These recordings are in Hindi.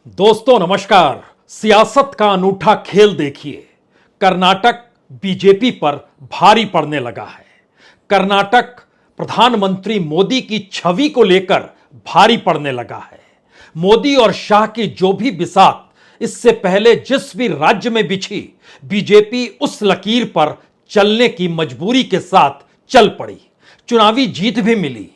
दोस्तों नमस्कार। सियासत का अनूठा खेल देखिए। कर्नाटक बीजेपी पर भारी पड़ने लगा है। कर्नाटक प्रधानमंत्री मोदी की छवि को लेकर भारी पड़ने लगा है। मोदी और शाह की जो भी बिसात इससे पहले जिस भी राज्य में बिछी, बीजेपी उस लकीर पर चलने की मजबूरी के साथ चल पड़ी। चुनावी जीत भी मिली,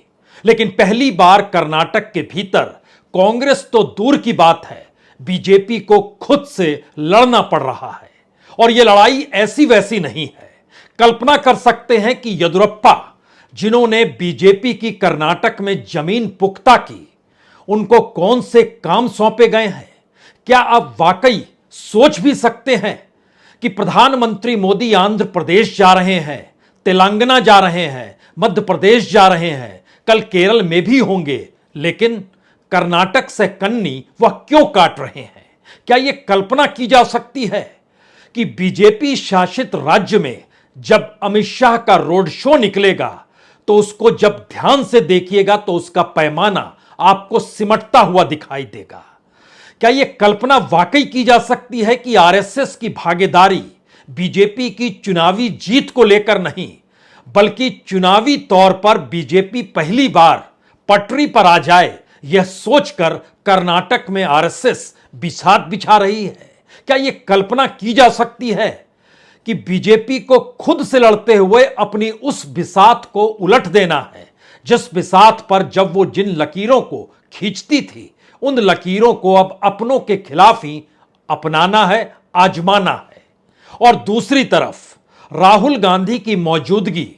लेकिन पहली बार कर्नाटक के भीतर कांग्रेस तो दूर की बात है, बीजेपी को खुद से लड़ना पड़ रहा है। और यह लड़ाई ऐसी वैसी नहीं है। कल्पना कर सकते हैं कि येदियुरप्पा, जिन्होंने बीजेपी की कर्नाटक में जमीन पुख्ता की, उनको कौन से काम सौंपे गए हैं। क्या आप वाकई सोच भी सकते हैं कि प्रधानमंत्री मोदी आंध्र प्रदेश जा रहे हैं, तेलंगाना जा रहे हैं, मध्य प्रदेश जा रहे हैं, कल केरल में भी होंगे, लेकिन कर्नाटक से कन्नी वह क्यों काट रहे हैं। क्या यह कल्पना की जा सकती है कि बीजेपी शासित राज्य में जब अमित शाह का रोड शो निकलेगा तो उसको जब ध्यान से देखिएगा तो उसका पैमाना आपको सिमटता हुआ दिखाई देगा। क्या यह कल्पना वाकई की जा सकती है कि आरएसएस की भागीदारी बीजेपी की चुनावी जीत को लेकर नहीं, बल्कि चुनावी तौर पर बीजेपी पहली बार पटरी पर आ जाए, यह सोचकर कर्नाटक में आरएसएस बिसात बिछा रही है। क्या यह कल्पना की जा सकती है कि बीजेपी को खुद से लड़ते हुए अपनी उस बिसात को उलट देना है, जिस बिसात पर जब वो जिन लकीरों को खींचती थी, उन लकीरों को अब अपनों के खिलाफ ही अपनाना है, आजमाना है। और दूसरी तरफ राहुल गांधी की मौजूदगी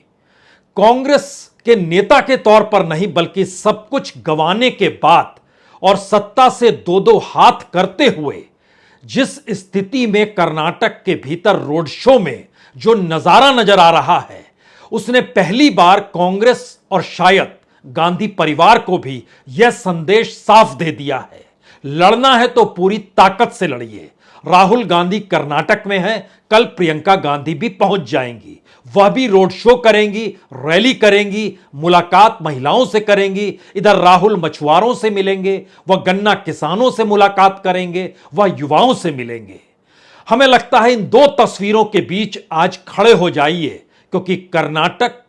कांग्रेस के नेता के तौर पर नहीं, बल्कि सब कुछ गंवाने के बाद और सत्ता से दो दो हाथ करते हुए जिस स्थिति में कर्नाटक के भीतर रोड शो में जो नजारा नजर आ रहा है, उसने पहली बार कांग्रेस और शायद गांधी परिवार को भी यह संदेश साफ दे दिया है, लड़ना है तो पूरी ताकत से लड़िए। राहुल गांधी कर्नाटक में है, कल प्रियंका गांधी भी पहुंच जाएंगी, वह भी रोड शो करेंगी, रैली करेंगी, मुलाकात महिलाओं से करेंगी। इधर राहुल मछुआरों से मिलेंगे, वह गन्ना किसानों से मुलाकात करेंगे, वह युवाओं से मिलेंगे। हमें लगता है इन दो तस्वीरों के बीच आज खड़े हो जाइए, क्योंकि कर्नाटक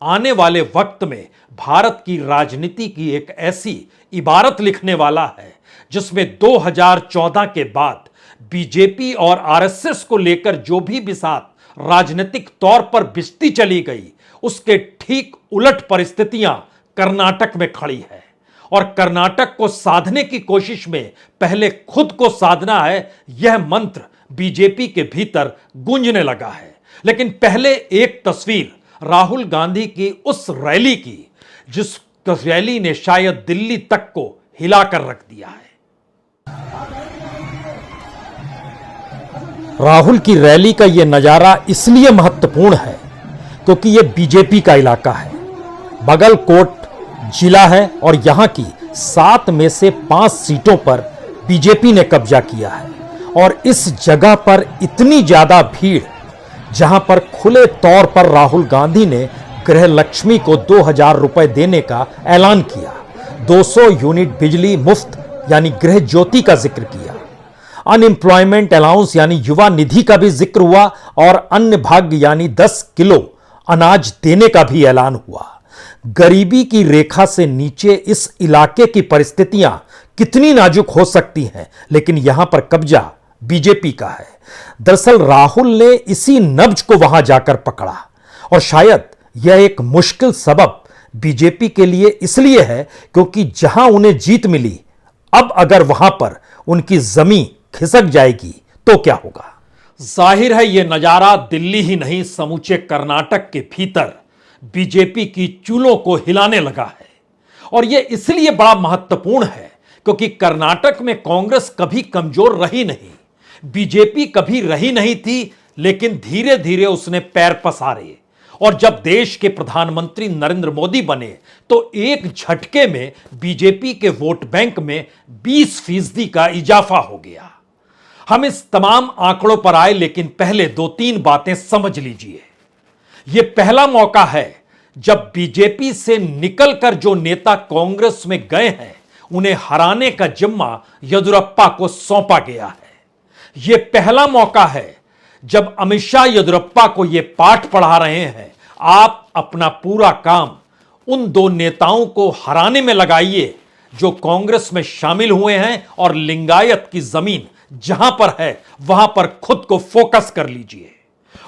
आने वाले वक्त में भारत की राजनीति की एक ऐसी इबारत लिखने वाला है जिसमें 2014 के बाद बीजेपी और आरएसएस को लेकर जो भी बिसात राजनीतिक तौर पर बिछती चली गई, उसके ठीक उलट परिस्थितियां कर्नाटक में खड़ी है। और कर्नाटक को साधने की कोशिश में पहले खुद को साधना है, यह मंत्र बीजेपी के भीतर गूंजने लगा है। लेकिन पहले एक तस्वीर राहुल गांधी की उस रैली की, जिस रैली ने शायद दिल्ली तक को हिलाकर रख दिया है। राहुल की रैली का यह नजारा इसलिए महत्वपूर्ण है क्योंकि यह बीजेपी का इलाका है। बागलकोट जिला है और यहां की 7 में से 5 सीटों पर बीजेपी ने कब्जा किया है। और इस जगह पर इतनी ज्यादा भीड़, जहां पर खुले तौर पर राहुल गांधी ने गृह लक्ष्मी को 2000 रुपए देने का ऐलान किया, 200 यूनिट बिजली मुफ्त यानी गृह ज्योति का जिक्र किया, अनएम्प्लॉयमेंट अलाउंस यानी युवा निधि का भी जिक्र हुआ और अन्य भाग्य यानी 10 किलो अनाज देने का भी ऐलान हुआ। गरीबी की रेखा से नीचे इस इलाके की परिस्थितियां कितनी नाजुक हो सकती हैं, लेकिन यहां पर कब्जा बीजेपी का है। दरअसल राहुल ने इसी नब्ज को वहां जाकर पकड़ा और शायद यह एक मुश्किल सबब बीजेपी के लिए इसलिए है क्योंकि जहां उन्हें जीत मिली, अब अगर वहां पर उनकी जमीन खिसक जाएगी तो क्या होगा। जाहिर है यह नजारा दिल्ली ही नहीं, समूचे कर्नाटक के भीतर बीजेपी की चूलों को हिलाने लगा है। और यह इसलिए बड़ा महत्वपूर्ण है क्योंकि कर्नाटक में कांग्रेस कभी कमजोर रही नहीं, बीजेपी कभी रही नहीं थी, लेकिन धीरे धीरे उसने पैर पसारे। और जब देश के प्रधानमंत्री नरेंद्र मोदी बने तो एक झटके में बीजेपी के वोट बैंक में 20% का इजाफा हो गया। हम इस तमाम आंकड़ों पर आए, लेकिन पहले 2-3 बातें समझ लीजिए। यह पहला मौका है जब बीजेपी से निकलकर जो नेता कांग्रेस में गए हैं उन्हें हराने का जिम्मा येदियुरप्पा को सौंपा गया है। यह पहला मौका है जब अमित शाह येदियुरप्पा को यह पाठ पढ़ा रहे हैं, आप अपना पूरा काम उन दो नेताओं को हराने में लगाइए जो कांग्रेस में शामिल हुए हैं, और लिंगायत की जमीन जहां पर है वहां पर खुद को फोकस कर लीजिए।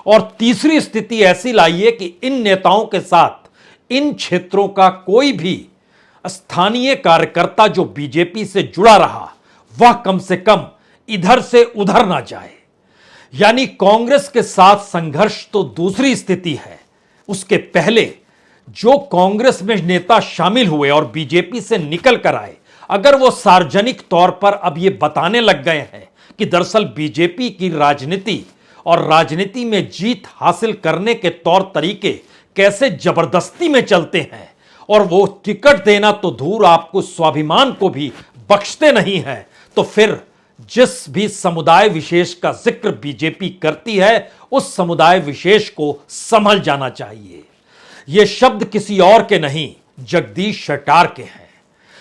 और तीसरी स्थिति ऐसी लाइए कि इन नेताओं के साथ इन क्षेत्रों का कोई भी स्थानीय कार्यकर्ता जो बीजेपी से जुड़ा रहा वह कम से कम इधर से उधर ना जाए। यानी कांग्रेस के साथ संघर्ष तो दूसरी स्थिति है, उसके पहले जो कांग्रेस में नेता शामिल हुए और बीजेपी से निकल कर आए, अगर वो सार्वजनिक तौर पर अब ये बताने लग गए हैं कि दरअसल बीजेपी की राजनीति और राजनीति में जीत हासिल करने के तौर तरीके कैसे जबरदस्ती में चलते हैं, और वो टिकट देना तो दूर आपको स्वाभिमान को भी बख्शते नहीं है, तो फिर जिस भी समुदाय विशेष का जिक्र बीजेपी करती है उस समुदाय विशेष को संभल जाना चाहिए। ये शब्द किसी और के नहीं, जगदीश शेट्टार के हैं,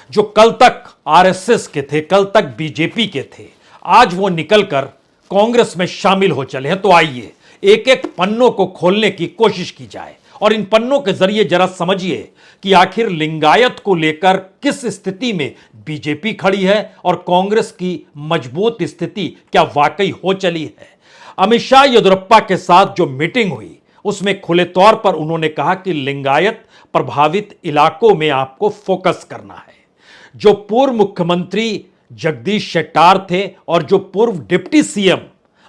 जो कल तक आरएसएस के थे, कल तक बीजेपी के थे, आज वो निकलकर कांग्रेस में शामिल हो चले हैं। तो आइए एक एक पन्नों को खोलने की कोशिश की जाए और इन पन्नों के जरिए जरा समझिए कि आखिर लिंगायत को लेकर किस स्थिति में बीजेपी खड़ी है और कांग्रेस की मजबूत स्थिति क्या वाकई हो चली है। अमित शाह येदियुरप्पा के साथ जो मीटिंग हुई उसमें खुले तौर पर उन्होंने कहा कि लिंगायत प्रभावित इलाकों में आपको फोकस करना है। जो पूर्व मुख्यमंत्री जगदीश शेट्टार थे और जो पूर्व डिप्टी सीएम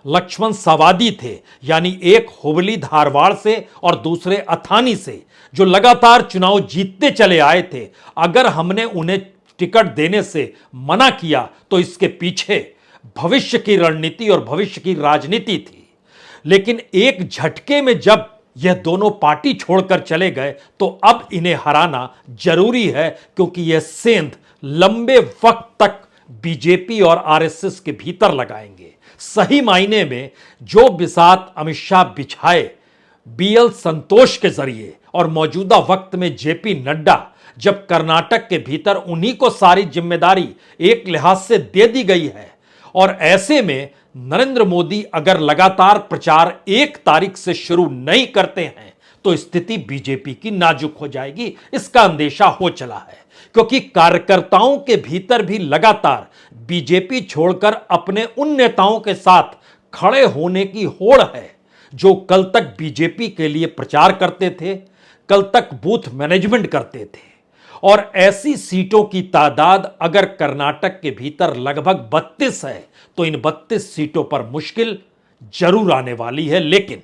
लक्ष्मण सवादी थे, यानी एक हुबली धारवाड़ से और दूसरे अथानी से, जो लगातार चुनाव जीतते चले आए थे, अगर हमने उन्हें टिकट देने से मना किया तो इसके पीछे भविष्य की रणनीति और भविष्य की राजनीति थी। लेकिन एक झटके में जब यह दोनों पार्टी छोड़कर चले गए तो अब इन्हें हराना जरूरी है, क्योंकि यह सेंध लंबे वक्त तक बीजेपी और आरएसएस के भीतर लगाएंगे। सही मायने में जो बिसात अमित शाह बिछाए बीएल संतोष के जरिए और मौजूदा वक्त में जेपी नड्डा, जब कर्नाटक के भीतर उन्हीं को सारी जिम्मेदारी एक लिहाज से दे दी गई है, और ऐसे में नरेंद्र मोदी अगर लगातार प्रचार 1 तारीख से शुरू नहीं करते हैं तो स्थिति बीजेपी की नाजुक हो जाएगी, इसका अंदेशा हो चला है। क्योंकि कार्यकर्ताओं के भीतर भी लगातार बीजेपी छोड़कर अपने उन नेताओं के साथ खड़े होने की होड़ है जो कल तक बीजेपी के लिए प्रचार करते थे, कल तक बूथ मैनेजमेंट करते थे। और ऐसी सीटों की तादाद अगर कर्नाटक के भीतर लगभग 32 है तो इन 32 सीटों पर मुश्किल जरूर आने वाली है। लेकिन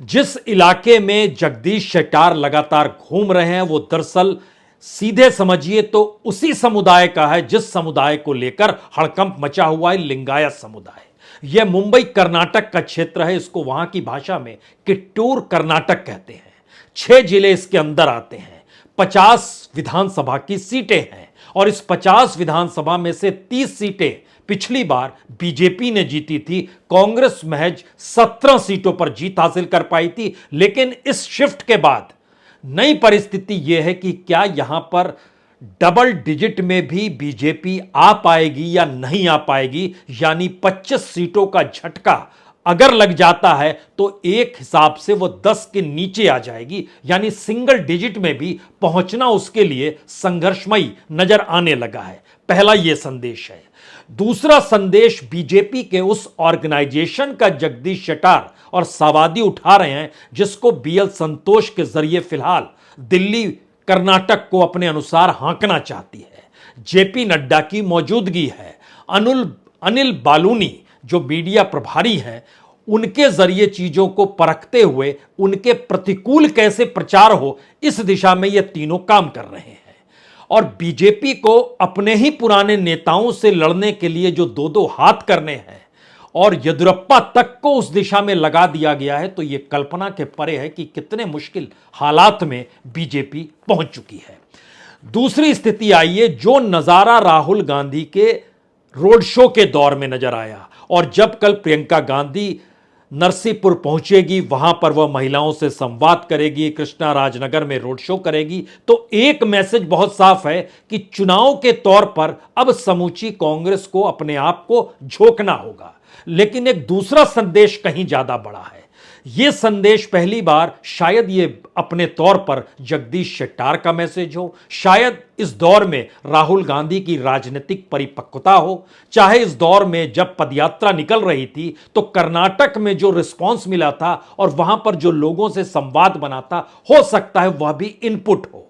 जिस इलाके में जगदीश शेट्टार लगातार घूम रहे हैं वो दरअसल सीधे समझिए तो उसी समुदाय का है जिस समुदाय को लेकर हड़कंप मचा हुआ है, लिंगायत समुदाय। यह मुंबई कर्नाटक का क्षेत्र है, इसको वहां की भाषा में किट्टूर कर्नाटक कहते हैं। 6 जिले इसके अंदर आते हैं, 50 विधानसभा की सीटें हैं, और इस 50 विधानसभा में से 30 सीटें पिछली बार बीजेपी ने जीती थी, कांग्रेस महज 17 सीटों पर जीत हासिल कर पाई थी। लेकिन इस शिफ्ट के बाद नई परिस्थिति यह है कि क्या यहां पर डबल डिजिट में भी बीजेपी आ पाएगी या नहीं आ पाएगी। यानी 25 सीटों का झटका अगर लग जाता है तो एक हिसाब से वो 10 के नीचे आ जाएगी, यानी सिंगल डिजिट में भी पहुंचना उसके लिए संघर्षमयी नजर आने लगा है। पहला यह संदेश है। दूसरा संदेश बीजेपी के उस ऑर्गेनाइजेशन का जगदीश शेट्टार और सवादी उठा रहे हैं जिसको बीएल संतोष के जरिए फिलहाल दिल्ली कर्नाटक को अपने अनुसार हांकना चाहती है। जेपी नड्डा की मौजूदगी है, अनिल बालूनी जो मीडिया प्रभारी हैं, उनके जरिए चीजों को परखते हुए उनके प्रतिकूल कैसे प्रचार हो इस दिशा में ये तीनों काम कर रहे हैं। और बीजेपी को अपने ही पुराने नेताओं से लड़ने के लिए जो 2-2 हाथ करने हैं और येदियुरप्पा तक को उस दिशा में लगा दिया गया है, तो यह कल्पना के परे है कि कितने मुश्किल हालात में बीजेपी पहुंच चुकी है। दूसरी स्थिति आई है जो नजारा राहुल गांधी के रोड शो के दौर में नजर आया, और जब कल प्रियंका गांधी नरसीपुर पहुंचेगी, वहां पर वह महिलाओं से संवाद करेगी, कृष्णा राजनगर में रोड शो करेगी। तो एक मैसेज बहुत साफ है कि चुनाव के तौर पर अब समूची कांग्रेस को अपने आप को झोंकना होगा। लेकिन एक दूसरा संदेश कहीं ज्यादा बड़ा है। यह संदेश पहली बार शायद ये अपने तौर पर जगदीश शेट्टार का मैसेज हो, शायद इस दौर में राहुल गांधी की राजनीतिक परिपक्वता हो, चाहे इस दौर में जब पदयात्रा निकल रही थी तो कर्नाटक में जो रिस्पांस मिला था और वहां पर जो लोगों से संवाद बना था, हो सकता है वह भी इनपुट हो।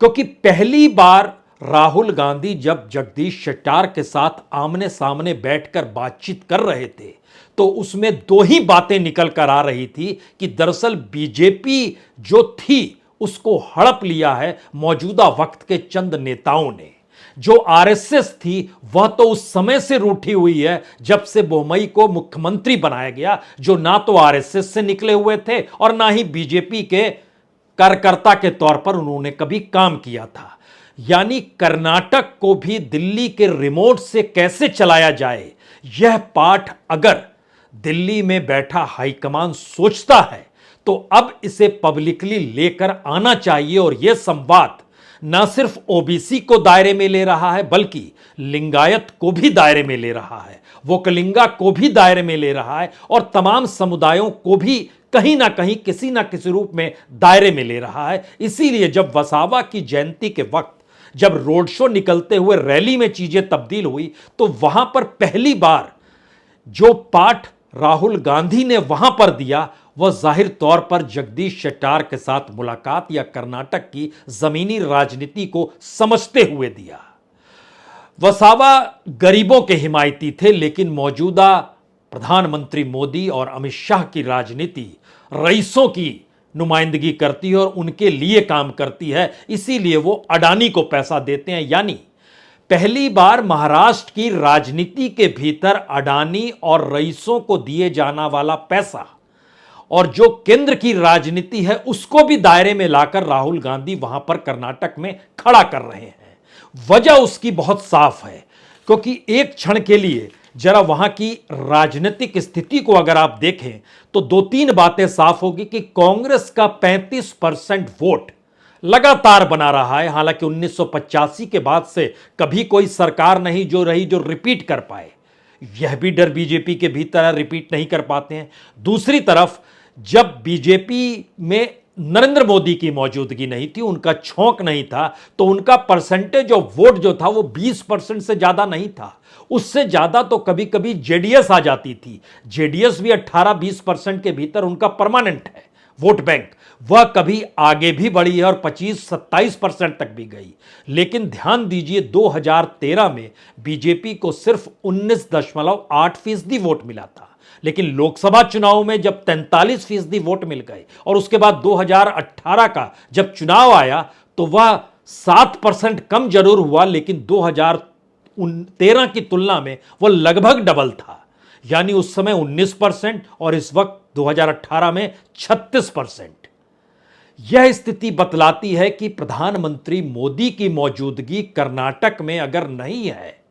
क्योंकि पहली बार राहुल गांधी जब जगदीश शेट्टार के साथ आमने सामने बैठकर बातचीत कर रहे थे तो उसमें दो ही बातें निकल कर आ रही थी कि दरअसल बीजेपी जो थी उसको हड़प लिया है मौजूदा वक्त के चंद नेताओं ने। जो आरएसएस थी वह तो उस समय से रूठी हुई है जब से बोम्मई को मुख्यमंत्री बनाया गया, जो ना तो आरएसएस से निकले हुए थे और ना ही बीजेपी के कार्यकर्ता के तौर पर उन्होंने कभी काम किया था। यानी कर्नाटक को भी दिल्ली के रिमोट से कैसे चलाया जाए, यह पाठ अगर दिल्ली में बैठा हाईकमान सोचता है तो अब इसे पब्लिकली लेकर आना चाहिए। और यह संवाद न सिर्फ ओबीसी को दायरे में ले रहा है बल्कि लिंगायत को भी दायरे में ले रहा है, वोकलिंगा को भी दायरे में ले रहा है और तमाम समुदायों को भी कहीं ना कहीं किसी ना किसी रूप में दायरे में ले रहा है। इसीलिए जब वसावा की जयंती के वक्त जब रोड शो निकलते हुए रैली में चीजें तब्दील हुई तो वहां पर पहली बार जो पाठ राहुल गांधी ने वहां पर दिया वह जाहिर तौर पर जगदीश शेट्टार के साथ मुलाकात या कर्नाटक की जमीनी राजनीति को समझते हुए दिया। वसावा गरीबों के हिमायती थे, लेकिन मौजूदा प्रधानमंत्री मोदी और अमित शाह की राजनीति रईसों की नुमाइंदगी करती है और उनके लिए काम करती है, इसीलिए वो अडानी को पैसा देते हैं। यानी पहली बार महाराष्ट्र की राजनीति के भीतर अडानी और रईसों को दिए जाना वाला पैसा और जो केंद्र की राजनीति है उसको भी दायरे में लाकर राहुल गांधी वहां पर कर्नाटक में खड़ा कर रहे हैं। वजह उसकी बहुत साफ है, क्योंकि एक क्षण के लिए जरा वहां की राजनीतिक स्थिति को अगर आप देखें तो दो तीन बातें साफ होगी कि कांग्रेस का 35% वोट लगातार बना रहा है। हालांकि 1985 के बाद से कभी कोई सरकार नहीं जो रही जो रिपीट कर पाए, यह भी डर बीजेपी के भीतर है, रिपीट नहीं कर पाते हैं। दूसरी तरफ जब बीजेपी में नरेंद्र मोदी की मौजूदगी नहीं थी, उनका छौंक नहीं था, तो उनका परसेंटेज ऑफ वोट जो था वो 20% से ज्यादा नहीं था। उससे ज्यादा तो कभी कभी जेडीएस आ जाती थी। जेडीएस भी 18-20% के भीतर उनका परमानेंट है वोट बैंक, वह कभी आगे भी बढ़ी है और 25-27% तक भी गई। लेकिन ध्यान दीजिए 2013 में बीजेपी को सिर्फ 19.8% वोट मिला था, लेकिन लोकसभा चुनाव में जब 43% वोट मिल गए और उसके बाद 2018 का जब चुनाव आया तो वह 7% कम जरूर हुआ, लेकिन 2013 की तुलना में वह लगभग डबल था। यानी उस समय 19% और इस वक्त 2018 में 36%। यह स्थिति बतलाती है कि प्रधानमंत्री मोदी की मौजूदगी कर्नाटक में अगर नहीं है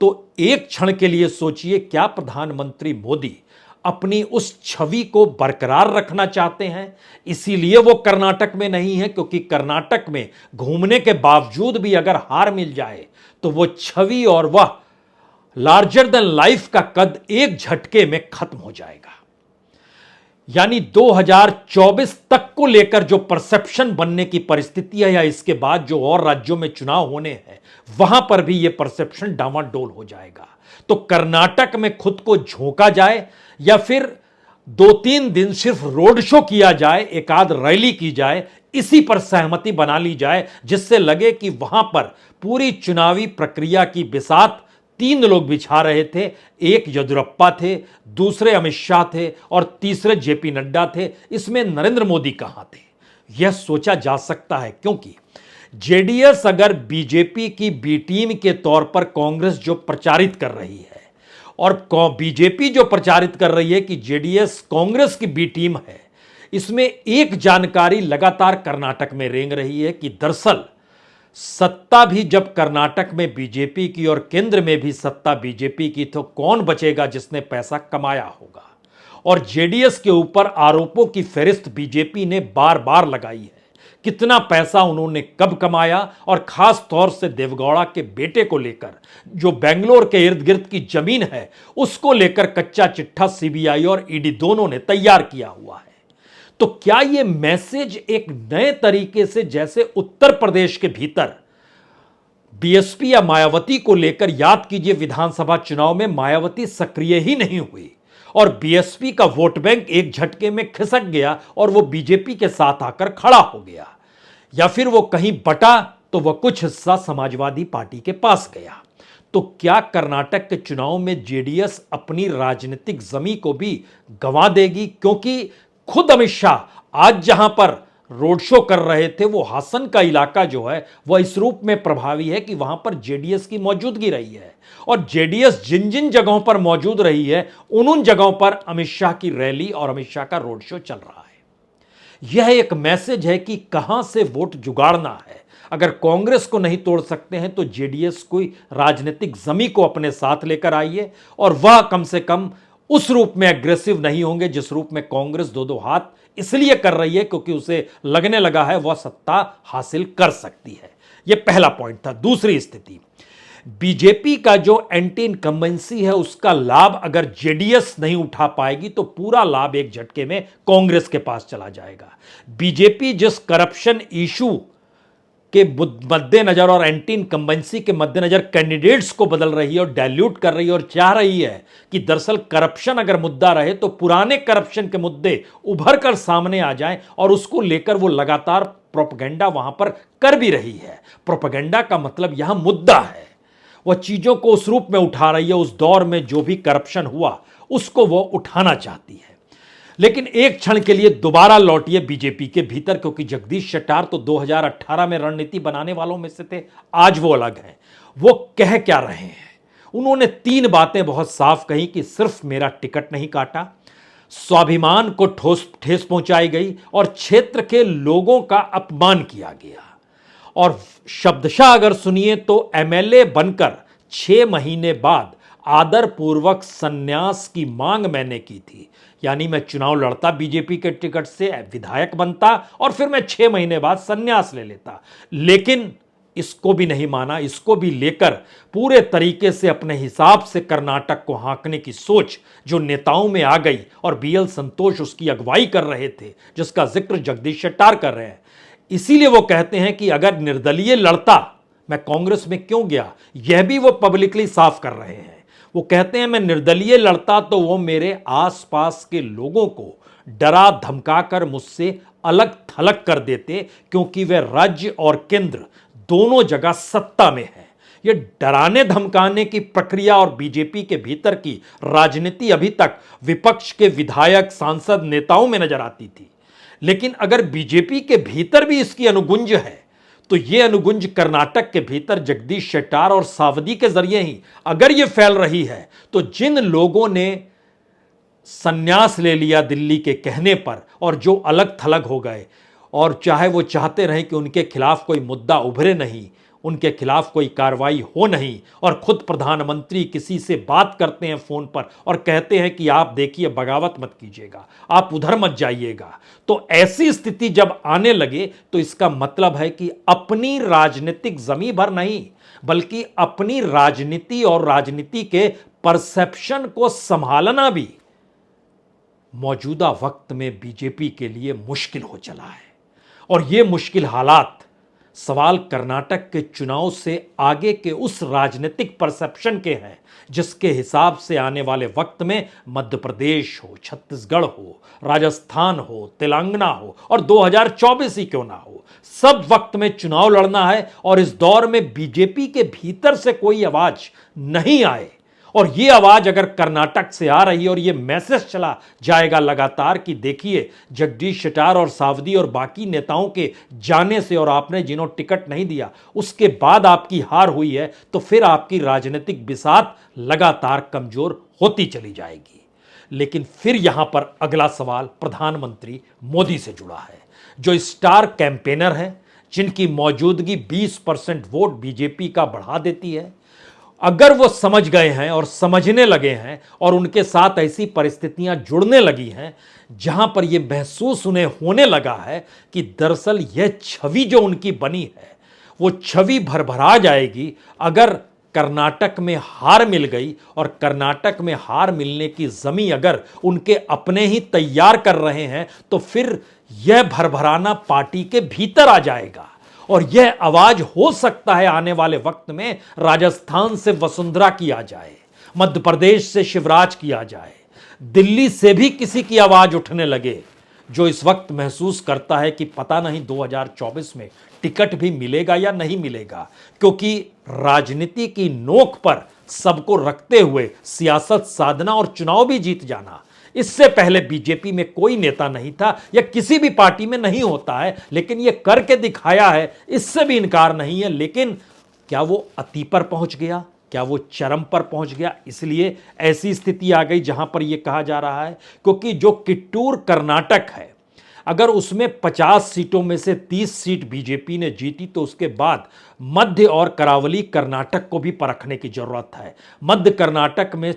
तो एक क्षण के लिए सोचिए, क्या प्रधानमंत्री मोदी अपनी उस छवि को बरकरार रखना चाहते हैं? इसीलिए वो कर्नाटक में नहीं है, क्योंकि कर्नाटक में घूमने के बावजूद भी अगर हार मिल जाए तो वो छवि और वह लार्जर देन लाइफ का कद एक झटके में खत्म हो जाएगा। यानी 2024 तक को लेकर जो परसेप्शन बनने की परिस्थिति है या इसके बाद जो और राज्यों में चुनाव होने हैं वहां पर भी यह परसेप्शन डामाडोल हो जाएगा। तो कर्नाटक में खुद को झोंका जाए या फिर 2-3 दिन सिर्फ रोड शो किया जाए, एक आध रैली की जाए, इसी पर सहमति बना ली जाए, जिससे लगे कि वहां पर पूरी चुनावी प्रक्रिया की बिसात 3 लोग बिछा रहे थे। एक येदियुरप्पा थे, दूसरे अमित शाह थे और तीसरे जेपी नड्डा थे। इसमें नरेंद्र मोदी कहां थे, यह सोचा जा सकता है, क्योंकि जेडीएस अगर बीजेपी की बी टीम के तौर पर कांग्रेस जो प्रचारित कर रही है और बीजेपी जो प्रचारित कर रही है कि जेडीएस कांग्रेस की बी टीम है, इसमें एक जानकारी लगातार कर्नाटक में रेंग रही है कि दरअसल सत्ता भी जब कर्नाटक में बीजेपी की और केंद्र में भी सत्ता बीजेपी की, तो कौन बचेगा जिसने पैसा कमाया होगा। और जेडीएस के ऊपर आरोपों की फेरिस्त बीजेपी ने बार बार लगाई है। कितना पैसा उन्होंने कब कमाया और खास तौर से देवगौड़ा के बेटे को लेकर जो बेंगलोर के इर्द गिर्द की जमीन है उसको लेकर कच्चा चिट्ठा सीबीआई और ईडी दोनों ने तैयार किया हुआ है। तो क्या यह मैसेज एक नए तरीके से, जैसे उत्तर प्रदेश के भीतर बीएसपी या मायावती को लेकर, याद कीजिए विधानसभा चुनाव में मायावती सक्रिय ही नहीं हुई और बीएसपी का वोट बैंक एक झटके में खिसक गया और वो बीजेपी के साथ आकर खड़ा हो गया, या फिर वो कहीं बटा तो वह कुछ हिस्सा समाजवादी पार्टी के पास गया। तो क्या कर्नाटक के चुनाव में जेडीएस अपनी राजनीतिक जमी को भी गंवा देगी? क्योंकि खुद अमित शाह आज जहां पर रोड शो कर रहे थे, वो हासन का इलाका जो है वह इस रूप में प्रभावी है कि वहां पर जेडीएस की मौजूदगी रही है और जेडीएस जिन जिन जगहों पर मौजूद रही है उन जगहों पर अमित शाह की रैली और अमित शाह का रोड शो चल रहा है। यह एक मैसेज है कि कहां से वोट जुगाड़ना है। अगर कांग्रेस को नहीं तोड़ सकते हैं तो जेडीएस कोई राजनीतिक जमी को अपने साथ लेकर आइए और वह कम से कम उस रूप में एग्रेसिव नहीं होंगे जिस रूप में कांग्रेस दो दो हाथ इसलिए कर रही है क्योंकि उसे लगने लगा है वह सत्ता हासिल कर सकती है। यह पहला पॉइंट था। दूसरी स्थिति, बीजेपी का जो एंटी इनकम्बेंसी है उसका लाभ अगर जेडीएस नहीं उठा पाएगी तो पूरा लाभ एक झटके में कांग्रेस के पास चला जाएगा। बीजेपी जिस करप्शन इशू के मद्देनजर और एंटी इनकम्बेंसी के मद्देनजर कैंडिडेट्स को बदल रही है और डाइल्यूट कर रही है और चाह रही है कि दरअसल करप्शन अगर मुद्दा रहे तो पुराने करप्शन के मुद्दे उभर कर सामने आ जाएं और उसको लेकर वो लगातार प्रोपेगेंडा वहां पर कर भी रही है। प्रोपेगेंडा का मतलब यहां मुद्दा है, वह चीजों को उस रूप में उठा रही है, उस दौर में जो भी करप्शन हुआ उसको वो उठाना चाहती है। लेकिन एक क्षण के लिए दोबारा लौटिए बीजेपी के भीतर, क्योंकि जगदीश शेट्टार तो 2018 में रणनीति बनाने वालों में से थे, आज वो अलग हैं। वो कह क्या रहे हैं? उन्होंने 3 बातें बहुत साफ कही कि सिर्फ मेरा टिकट नहीं काटा, स्वाभिमान को ठेस पहुंचाई गई और क्षेत्र के लोगों का अपमान किया गया। और शब्दशः अगर सुनिए तो एमएलए बनकर 6 महीने बाद आदरपूर्वक संन्यास की मांग मैंने की थी, यानी मैं चुनाव लड़ता बीजेपी के टिकट से, विधायक बनता और फिर मैं 6 महीने बाद संन्यास ले लेता। लेकिन इसको भी नहीं माना, इसको भी लेकर पूरे तरीके से अपने हिसाब से कर्नाटक को हाँकने की सोच जो नेताओं में आ गई और बीएल संतोष उसकी अगुवाई कर रहे थे, जिसका जिक्र जगदीश शेट्टार कर रहे हैं। इसीलिए वो कहते हैं कि अगर निर्दलीय लड़ता मैं कांग्रेस में क्यों गया, यह भी वो पब्लिकली साफ कर रहे हैं। वो कहते हैं मैं निर्दलीय लड़ता तो वो मेरे आसपास के लोगों को डरा धमकाकर मुझसे अलग थलग कर देते, क्योंकि वे राज्य और केंद्र दोनों जगह सत्ता में है। ये डराने धमकाने की प्रक्रिया और बीजेपी के भीतर की राजनीति अभी तक विपक्ष के विधायक, सांसद, नेताओं में नजर आती थी। लेकिन अगर बीजेपी के भीतर भी इसकी अनुगुंज है तो यह अनुगुंज कर्नाटक के भीतर जगदीश शेट्टार और सावदी के जरिए ही अगर यह फैल रही है, तो जिन लोगों ने संन्यास ले लिया दिल्ली के कहने पर और जो अलग थलग हो गए, और चाहे वो चाहते रहे कि उनके खिलाफ कोई मुद्दा उभरे नहीं, उनके खिलाफ कोई कार्रवाई हो नहीं, और खुद प्रधानमंत्री किसी से बात करते हैं फोन पर और कहते हैं कि आप देखिए बगावत मत कीजिएगा, आप उधर मत जाइएगा, तो ऐसी स्थिति जब आने लगे तो इसका मतलब है कि अपनी राजनीतिक जमी भर नहीं बल्कि अपनी राजनीति और राजनीति के परसेप्शन को संभालना भी मौजूदा वक्त में बीजेपी के लिए मुश्किल हो चला है। और ये मुश्किल हालात सवाल कर्नाटक के चुनाव से आगे के उस राजनीतिक परसेप्शन के हैं जिसके हिसाब से आने वाले वक्त में मध्य प्रदेश हो, छत्तीसगढ़ हो, राजस्थान हो, तेलंगाना हो और 2024 ही क्यों ना हो, सब वक्त में चुनाव लड़ना है। और इस दौर में बीजेपी के भीतर से कोई आवाज नहीं आए, और ये आवाज अगर कर्नाटक से आ रही है और ये मैसेज चला जाएगा लगातार कि देखिए जगदीश शेट्टार और सावदी और बाकी नेताओं के जाने से और आपने जिन्हों टिकट नहीं दिया उसके बाद आपकी हार हुई है, तो फिर आपकी राजनीतिक बिसात लगातार कमजोर होती चली जाएगी। लेकिन फिर यहां पर अगला सवाल प्रधानमंत्री मोदी से जुड़ा है, जो स्टार कैंपेनर है, जिनकी मौजूदगी 20% वोट बीजेपी का बढ़ा देती है। अगर वो समझ गए हैं और समझने लगे हैं और उनके साथ ऐसी परिस्थितियां जुड़ने लगी हैं जहां पर यह महसूस उन्हें होने लगा है कि दरअसल यह छवि जो उनकी बनी है वो छवि भरभरा जाएगी अगर कर्नाटक में हार मिल गई, और कर्नाटक में हार मिलने की जमी अगर उनके अपने ही तैयार कर रहे हैं तो फिर यह भरभराना पार्टी के भीतर आ जाएगा। और यह आवाज हो सकता है आने वाले वक्त में राजस्थान से वसुंधरा की आ जाए, मध्य प्रदेश से शिवराज की आ जाए, दिल्ली से भी किसी की आवाज उठने लगे, जो इस वक्त महसूस करता है कि पता नहीं 2024 में टिकट भी मिलेगा या नहीं मिलेगा, क्योंकि राजनीति की नोक पर सबको रखते हुए सियासत साधना और चुनाव भी जीत जाना, इससे पहले बीजेपी में कोई नेता नहीं था या किसी भी पार्टी में नहीं होता है, लेकिन यह करके दिखाया है, इससे भी इनकार नहीं है। लेकिन क्या वो अति पर पहुंच गया, क्या वो चरम पर पहुंच गया, इसलिए ऐसी स्थिति आ गई जहां पर यह कहा जा रहा है, क्योंकि जो किट्टूर कर्नाटक है अगर उसमें 50 सीटों में से 30 सीट बीजेपी ने जीती तो उसके बाद मध्य और करावली कर्नाटक को भी परखने की जरूरत है। मध्य कर्नाटक में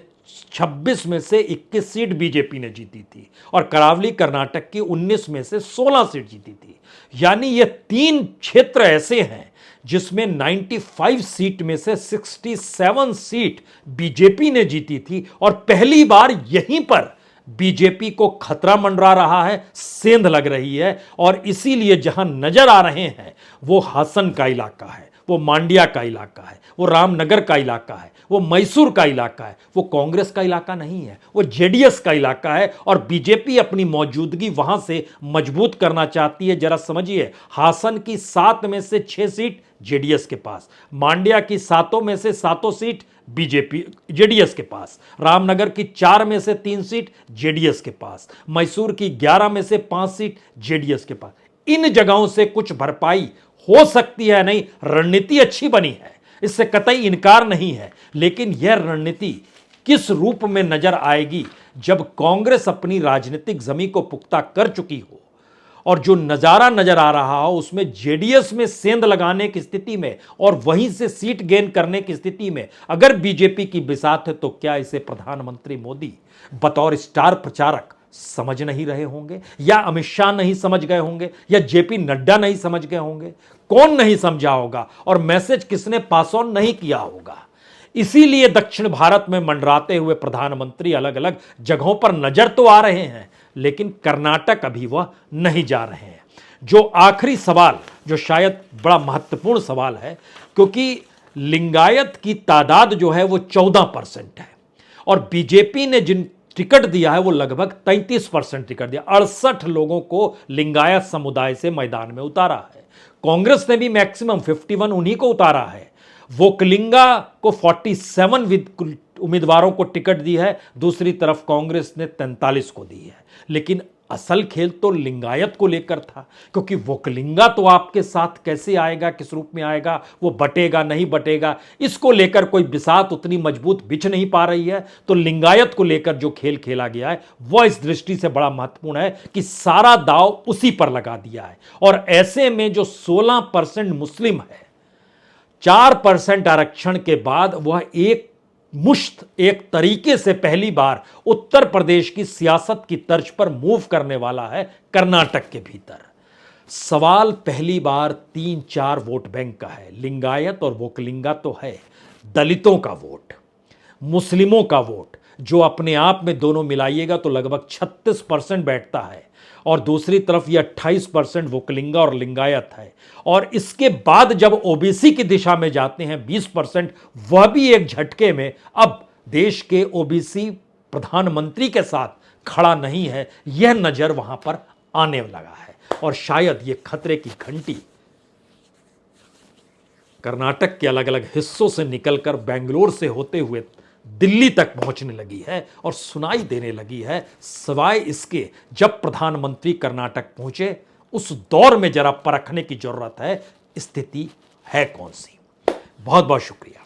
26 में से 21 सीट बीजेपी ने जीती थी और करावली कर्नाटक की 19 में से 16 सीट जीती थी। यानी ये तीन क्षेत्र ऐसे हैं जिसमें 95 सीट में से 67 सीट बीजेपी ने जीती थी और पहली बार यहीं पर बीजेपी को खतरा मंडरा रहा है, सेंध लग रही है। और इसीलिए जहां नजर आ रहे हैं वो हासन का इलाका है, वो मांड्या का इलाका है, वो रामनगर का इलाका है, वो मैसूर का इलाका है, वो कांग्रेस का इलाका नहीं है, वो जेडीएस का इलाका है। और बीजेपी अपनी मौजूदगी वहां से मजबूत करना चाहती है। जरा समझिए, हासन की 7 में से 6 सीट जेडीएस के पास, मांड्या की 7 में से 7 सीट बीजेपी जेडीएस के पास, रामनगर की 4 में से 3 सीट जेडीएस के पास, मैसूर की 11 में से 5 सीट जेडीएस के पास। इन जगहों से कुछ भरपाई हो सकती है, नहीं, रणनीति अच्छी बनी है, इससे कतई इनकार नहीं है। लेकिन यह रणनीति किस रूप में नजर आएगी जब कांग्रेस अपनी राजनीतिक जमीन को पुख्ता कर चुकी हो और जो नजारा नजर आ रहा हो उसमें जेडीएस में सेंध लगाने की स्थिति में और वहीं से सीट गेन करने की स्थिति में अगर बीजेपी की बिसात है तो क्या इसे प्रधानमंत्री मोदी बतौर स्टार प्रचारक समझ नहीं रहे होंगे, या अमित शाह नहीं समझ गए होंगे, या जेपी नड्डा नहीं समझ गए होंगे? कौन नहीं समझा होगा और मैसेज किसने पास ऑन नहीं किया होगा? इसीलिए दक्षिण भारत में मंडराते हुए प्रधानमंत्री अलग अलग जगहों पर नजर तो आ रहे हैं, लेकिन कर्नाटक अभी वह नहीं जा रहे हैं। जो आखिरी सवाल, जो शायद बड़ा महत्वपूर्ण सवाल है, क्योंकि लिंगायत की तादाद जो है वो 14% है और बीजेपी ने जिन टिकट दिया है वो लगभग 33% टिकट दिया, 68 लोगों को लिंगायत समुदाय से मैदान में उतारा है। कांग्रेस ने भी मैक्सिमम 51 उन्हीं को उतारा है। वोकलिंगा को 47 उम्मीदवारों को टिकट दी है, दूसरी तरफ कांग्रेस ने 43 को दी है। लेकिन असल खेल तो लिंगायत को लेकर था, क्योंकि वोकलिंगा तो आपके साथ कैसे आएगा, किस रूप में आएगा, वो बटेगा नहीं बटेगा, इसको लेकर कोई बिसात उतनी मजबूत बिछ नहीं पा रही है। तो लिंगायत को लेकर जो खेल खेला गया है वह इस दृष्टि से बड़ा महत्वपूर्ण है कि सारा दाव उसी पर लगा दिया है। और ऐसे में जो 16% मुस्लिम है, 4% आरक्षण के बाद वह एक तरीके से पहली बार उत्तर प्रदेश की सियासत की तर्ज पर मूव करने वाला है कर्नाटक के भीतर। सवाल पहली बार 3-4 वोट बैंक का है। लिंगायत और वोकलिंगा तो है, दलितों का वोट, मुस्लिमों का वोट, जो अपने आप में दोनों मिलाइएगा तो लगभग 36% बैठता है और दूसरी तरफ ये 28% वोकलिंगा और लिंगायत है। और इसके बाद जब ओबीसी की दिशा में जाते हैं 20%, वह भी एक झटके में अब देश के ओबीसी प्रधानमंत्री के साथ खड़ा नहीं है, यह नजर वहां पर आने लगा है। और शायद यह खतरे की घंटी कर्नाटक के अलग अलग हिस्सों से निकलकर बेंगलोर से होते हुए दिल्ली तक पहुंचने लगी है और सुनाई देने लगी है। सिवाय इसके जब प्रधानमंत्री कर्नाटक पहुंचे उस दौर में जरा परखने की जरूरत है, स्थिति है कौन सी। बहुत बहुत शुक्रिया।